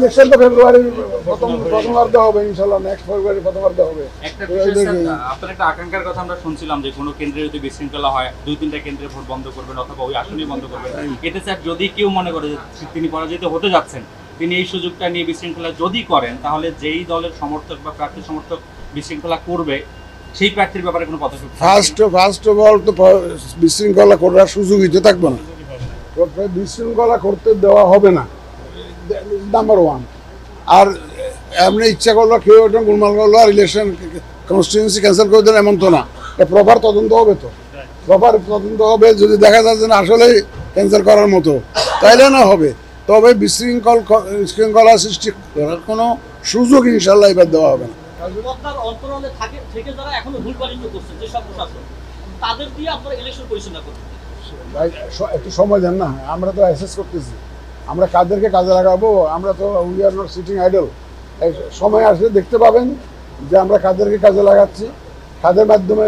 Election তো ফেব্রুয়ারির প্রথমার্ধে হবে ইনশাআল্লাহ, নেক্সট ফেব্রুয়ারি প্রথমার্ধে হবে। একটা বিশেষ আপনার একটা আকাঙ্ক্ষার কথা আমরা শুনছিলাম যে কোনো কেন্দ্রে যদি বিশৃঙ্খলা হয় 2-3টা কেন্দ্রে ভোট বন্ধ করবেন অথবা ওই আসনই বন্ধ করবেন। এতে স্যার যদি কেউ মনে করে যে তিনি পরাজিত হতে যাচ্ছেন, তিনি এই সুযোগটা নিয়ে বিশৃঙ্খলা যদি করেন, তাহলে যেই দলের সমর্থক বা প্রার্থীর সমর্থক বিশৃঙ্খলা করবে সেই প্রার্থীর ব্যাপারে কোনো পদক্ষেপ ফার্স্ট অফ অল তো বিশৃঙ্খলা করার সুযোগই তো থাকবে না, বিশৃঙ্খলা করতে দেওয়া হবে না, নাম্বার ওয়ান। আর এমনি ইচ্ছা করলো কেউ একটা গোলমাল করলো আর ইলেকশন কনস্টিটিউয়েন্সি ক্যান্সেল করে দেন এমন তো না, প্রপার তদন্ত হবে, তো প্রপার তদন্ত হবে। যদি দেখা যাচ্ছে না আসলেই ক্যান্সেল করার মতো, তাইলে না হবে। তবে বিশৃঙ্খলা সৃষ্টি করার কোনো সুযোগ ইনশাল্লাহ এবার দেওয়া হবে না। একটু সময় দেন না, আমরা তো অ্যাসেস করতেছি, আমরা কাদেরকে কাজে লাগাবো, আমরা তো we are not sitting idle. সময় আসলে দেখতে পাবেন যে আমরা কাদেরকে কাজে লাগাচ্ছি, কাদের মাধ্যমে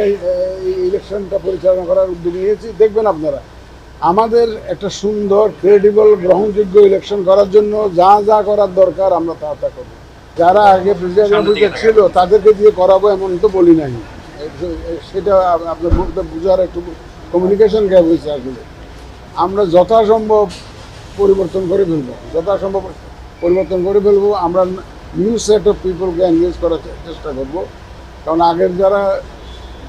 এই ইলেকশনটা পরিচালনা করার উদ্যোগ নিয়েছি। দেখবেন আপনারা আমাদের একটা সুন্দর ক্রেডিবল গ্রহণযোগ্য ইলেকশন করার জন্য যা যা করার দরকার আমরা তা তা করবো। যারা আগে প্রেসিডেন্ট ছিল তাদেরকে দিয়ে করাবো এমন তো বলি নাই, সেটা আপনার বুঝার একটু কমিউনিকেশন গ্যাপ হয়েছে। আসলে আমরা যথাসম্ভব পরিবর্তন করে ফেলবো, আমরা নিউ সেট অফ পিপলকে এনগেজ করার চেষ্টা করব। কারণ আগের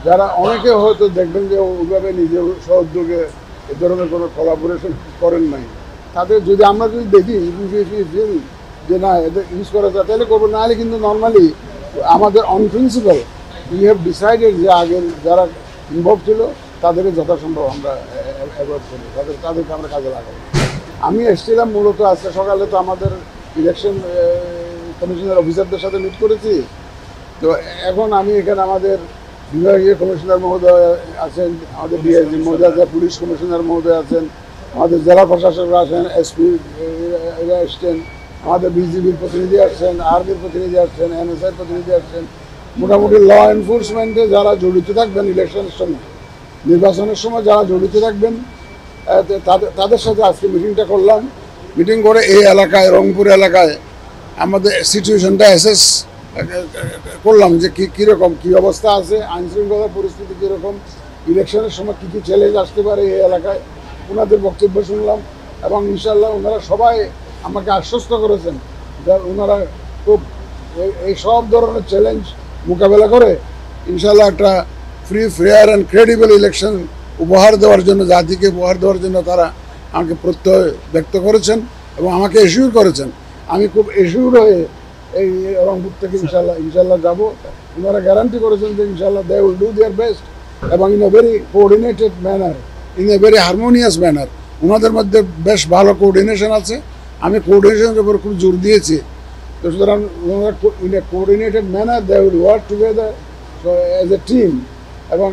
যারা অনেকে হয়তো দেখবেন যে ওইভাবে নিজে সহযোগে এ ধরনের কোনো কোলাবোরেশন করেন নাই, তাদের যদি আমরা যদি দেখি যে না এদের ইউজ করা যায় তাহলে করবো, নাহলে কিন্তু নর্মালি আমাদের on principal we have decided যে আগের যারা ইনভলভ ছিল তাদেরকে যথাসম্ভব আমরা অ্যাভয়েড করি, তাদেরকে আমরা কাজে লাগাবো। আমি এসেছিলাম মূলত আজকে সকালে, তো আমাদের ইলেকশন কমিশনার অফিসারদের সাথে মিট করেছি। তো এখন আমি এখানে আমাদের বিভাগীয় কমিশনার মহোদয় আছেন, আমাদের ডিআইজি মহোদয় আছেন, পুলিশ কমিশনার মহোদয় আছেন, আমাদের জেলা প্রশাসকরা আছেন, এসপি এরা এসছেন, আমাদের বিজিবির প্রতিনিধি আসছেন, আর্মির প্রতিনিধি আসছেন, এনএসআইয়ের প্রতিনিধি আসছেন। মোটামুটি ল এনফোর্সমেন্টে যারা জড়িত থাকবেন ইলেকশনের সময়, নির্বাচনের সময় যারা জড়িত থাকবেন তাদের সাথে আজকে মিটিংটা করলাম। মিটিং করে এই এলাকায়, রংপুর এলাকায় আমাদের সিচুয়েশনটা অ্যাসেস করলাম যে কীরকম কী অবস্থা আছে, আইনশৃঙ্খলার পরিস্থিতি কীরকম, ইলেকশনের সময় কী কী চ্যালেঞ্জ আসতে পারে এই এলাকায়, ওনাদের বক্তব্য শুনলাম। এবং ইনশাল্লাহ ওনারা সবাই আমাকে আশ্বস্ত করেছেন যে ওনারা খুব এই সব ধরনের চ্যালেঞ্জ মোকাবেলা করে ইনশাল্লাহ একটা free, fair and credible election উপহার দেওয়ার জন্য, জাতিকে উপহার দেওয়ার জন্য তারা আমাকে প্রত্যয় ব্যক্ত করেছেন এবং আমাকে এশিওর করেছেন। আমি খুব এশিওর হয়ে এই রংপুর থেকে ইনশাল্লাহ যাব। ওনারা গ্যারান্টি করেছেন যে ইনশাল্লাহ they will do their best এবং in a very coordinated manner, in a very harmonious manner. ওনাদের মধ্যে বেশ ভালো কোঅর্ডিনেশন আছে, আমি কোঅর্ডিনেশনের উপর খুব জোর দিয়েছি। তো সুতরাং ওনারা in a coordinated manner they will work together as a team, এবং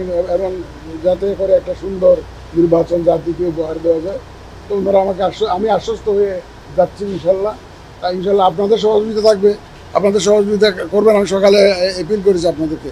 যাতে করে একটা সুন্দর নির্বাচন জাতিকে উপহার দেওয়া যায়। তো ওনারা আমাকে আমি আশ্বস্ত হয়ে যাচ্ছি ইনশাল্লাহ। তাই ইনশাল্লাহ আপনাদের সহযোগিতা থাকবে, আপনাদের সহযোগিতা করবেন, আমি সকালে অ্যাপিল করেছি আপনাদেরকে।